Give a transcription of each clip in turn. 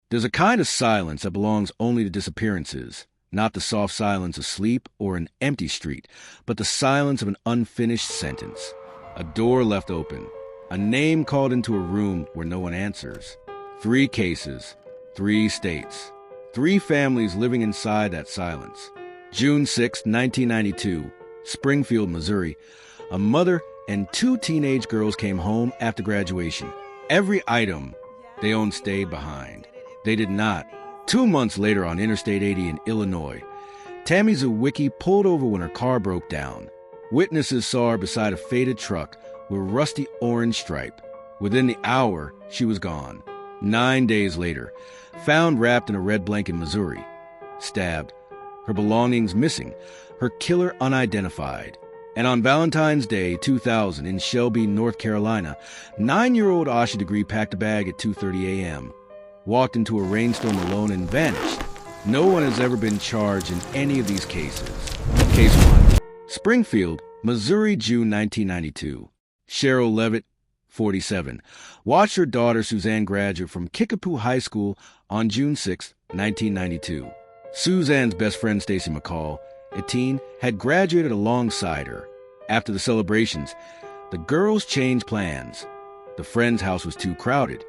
There's a kind of silence that belongs only to disappearances, not the soft silence of sleep or an empty street, but the silence of an unfinished sentence. A door left open, a name called into a room where no one answers. 3 cases, 3 states, 3 families living inside that silence. June 6, 1992, Springfield, Missouri. A mother and 2 teenage girls came home after graduation. Every item they owned stayed behind. They did not. 2 months later on Interstate 80 in Illinois, Tammy Zywicki pulled over when her car broke down. Witnesses saw her beside a faded truck with a rusty orange stripe. Within the hour, she was gone. 9 days later, found wrapped in a red blanket in Missouri. Stabbed. Her belongings missing. Her killer unidentified. And on Valentine's Day 2000 in Shelby, North Carolina, 9-year-old Asha Degree packed a bag at 2:30 a.m., walked into a rainstorm alone and vanished. No one has ever been charged in any of these cases. Case 1. Springfield, Missouri, June 1992. Sherrill Levitt, 47, watched her daughter Suzanne graduate from Kickapoo High School on June 6, 1992. Suzanne's best friend Stacy McCall, a teen, had graduated alongside her. After the celebrations, the girls changed plans. The friend's house was too crowded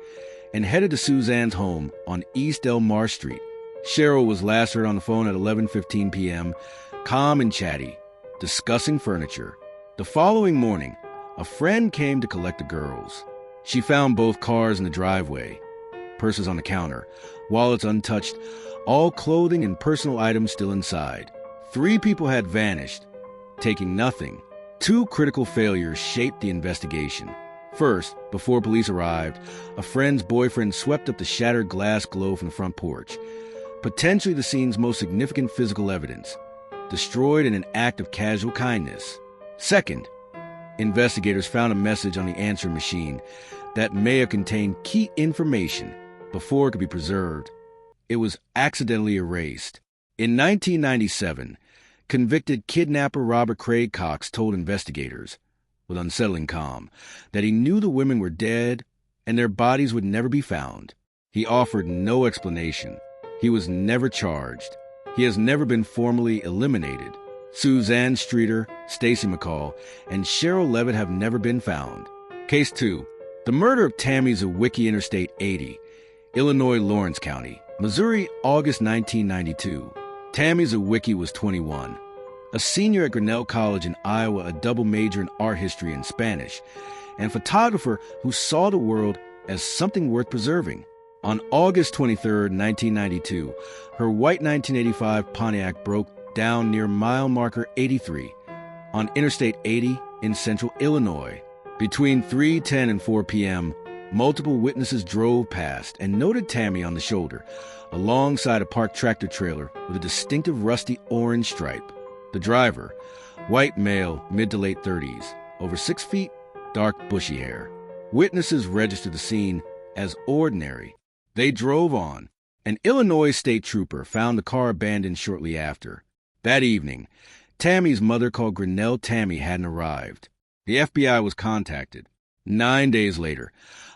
and headed to Suzanne's home on East Del Mar Street. Sherrill was last heard on the phone at 11:15 p.m., calm and chatty, discussing furniture. The following morning, a friend came to collect the girls. She found both cars in the driveway, purses on the counter, wallets untouched, all clothing and personal items still inside. 3 people had vanished, taking nothing. 2 critical failures shaped the investigation. First, before police arrived, a friend's boyfriend swept up the shattered glass globe from the front porch, potentially the scene's most significant physical evidence, destroyed in an act of casual kindness. Second, investigators found a message on the answering machine that may have contained key information before it could be preserved. It was accidentally erased. In 1997, convicted kidnapper Robert Craig Cox told investigators, with unsettling calm, that he knew the women were dead and their bodies would never be found. He offered no explanation. He was never charged. He has never been formally eliminated. Suzanne Streeter, Stacy McCall, and Sherrill Levitt have never been found. Case 2. The murder of Tammy Zywicki, Interstate 80, Illinois, Lawrence County, Missouri, August 1992. Tammy Zywicki was 21. A senior at Grinnell College in Iowa, a double major in art history and Spanish, and photographer who saw the world as something worth preserving. On August 23, 1992, her white 1985 Pontiac broke down near mile marker 83 on Interstate 80 in central Illinois. Between 3:10 and 4 p.m., multiple witnesses drove past and noted Tammy on the shoulder, alongside a parked tractor trailer with a distinctive rusty orange stripe. The driver, white male, mid to late 30s, over 6 feet, dark bushy hair. Witnesses registered the scene as ordinary. They drove on. An Illinois state trooper found the car abandoned shortly after. That evening, Tammy's mother called Grinnell Tammy hadn't arrived. The FBI was contacted. 9 days later,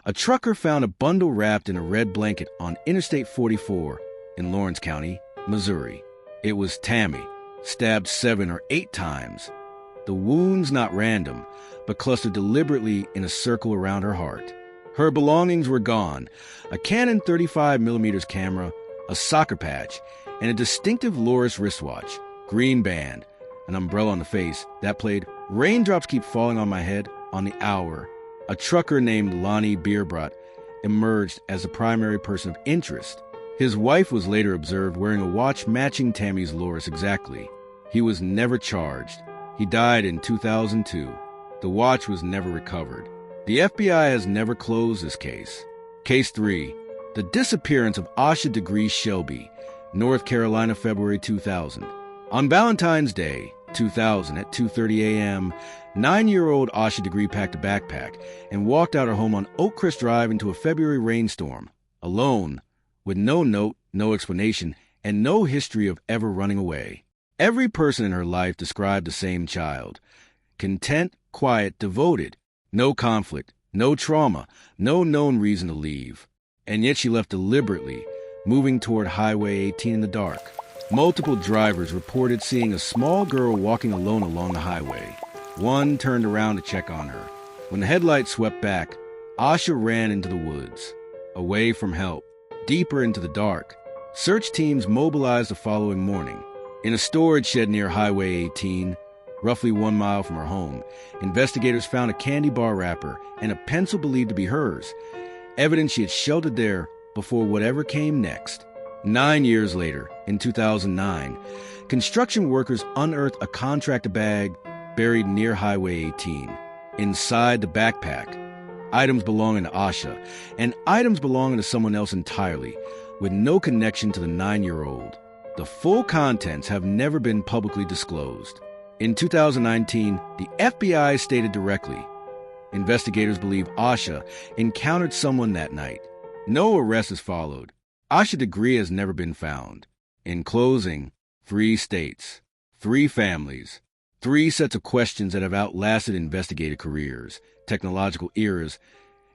a trucker found a bundle wrapped in a red blanket on Interstate 44 in Lawrence County, Missouri. It was Tammy, stabbed 7 or 8 times. The wounds not random, but clustered deliberately in a circle around her heart. Her belongings were gone: a Canon 35mm camera, a soccer patch, and a distinctive Loris wristwatch, green band, an umbrella on the face that played "Raindrops Keep Falling on My Head" on the hour. A trucker named Lonnie Beerbrot emerged as the primary person of interest. His wife was later observed wearing a watch matching Tammy's Loris exactly. He was never charged. He died in 2002. The watch was never recovered. The FBI has never closed this case. Case 3. The disappearance of Asha Degree, Shelby, North Carolina, February 2000. On Valentine's Day 2000 at 2:30 a.m., 9-year-old Asha Degree packed a backpack and walked out her home on Oak Crest Drive into a February rainstorm, alone, with no note, no explanation, and no history of ever running away. Every person in her life described the same child: content, quiet, devoted, no conflict, no trauma, no known reason to leave. And yet she left deliberately, moving toward Highway 18 in the dark. Multiple drivers reported seeing a small girl walking alone along the highway. One turned around to check on her. When the headlights swept back, Asha ran into the woods, away from help, deeper into the dark. Search teams mobilized the following morning. In a storage shed near Highway 18, roughly 1 mile from her home, investigators found a candy bar wrapper and a pencil believed to be hers, evidence she had sheltered there before whatever came next. 9 years later, in 2009, construction workers unearthed a contractor bag buried near Highway 18. Inside the backpack, items belonging to Asha, and items belonging to someone else entirely, with no connection to the 9-year-old. The full contents have never been publicly disclosed. In 2019, the FBI stated directly, investigators believe Asha encountered someone that night. No arrest has followed. Asha Degree has never been found. In closing, 3 states, 3 families, 3 sets of questions that have outlasted investigative careers, technological eras,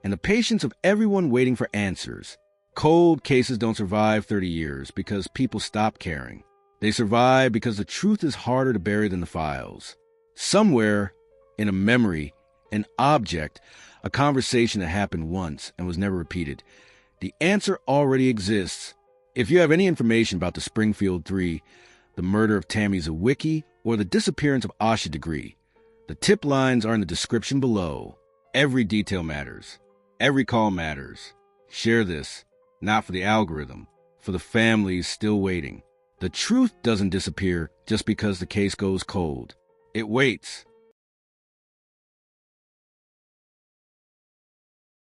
and the patience of everyone waiting for answers. Cold cases don't survive 30 years because people stop caring. They survive because the truth is harder to bury than the files. Somewhere, in a memory, an object, a conversation that happened once and was never repeated, the answer already exists. If you have any information about the Springfield Three, the murder of Tammy Zywicki, or the disappearance of Asha Degree, the tip lines are in the description below. Every detail matters. Every call matters. Share this, not for the algorithm, for the families still waiting. The truth doesn't disappear just because the case goes cold. It waits.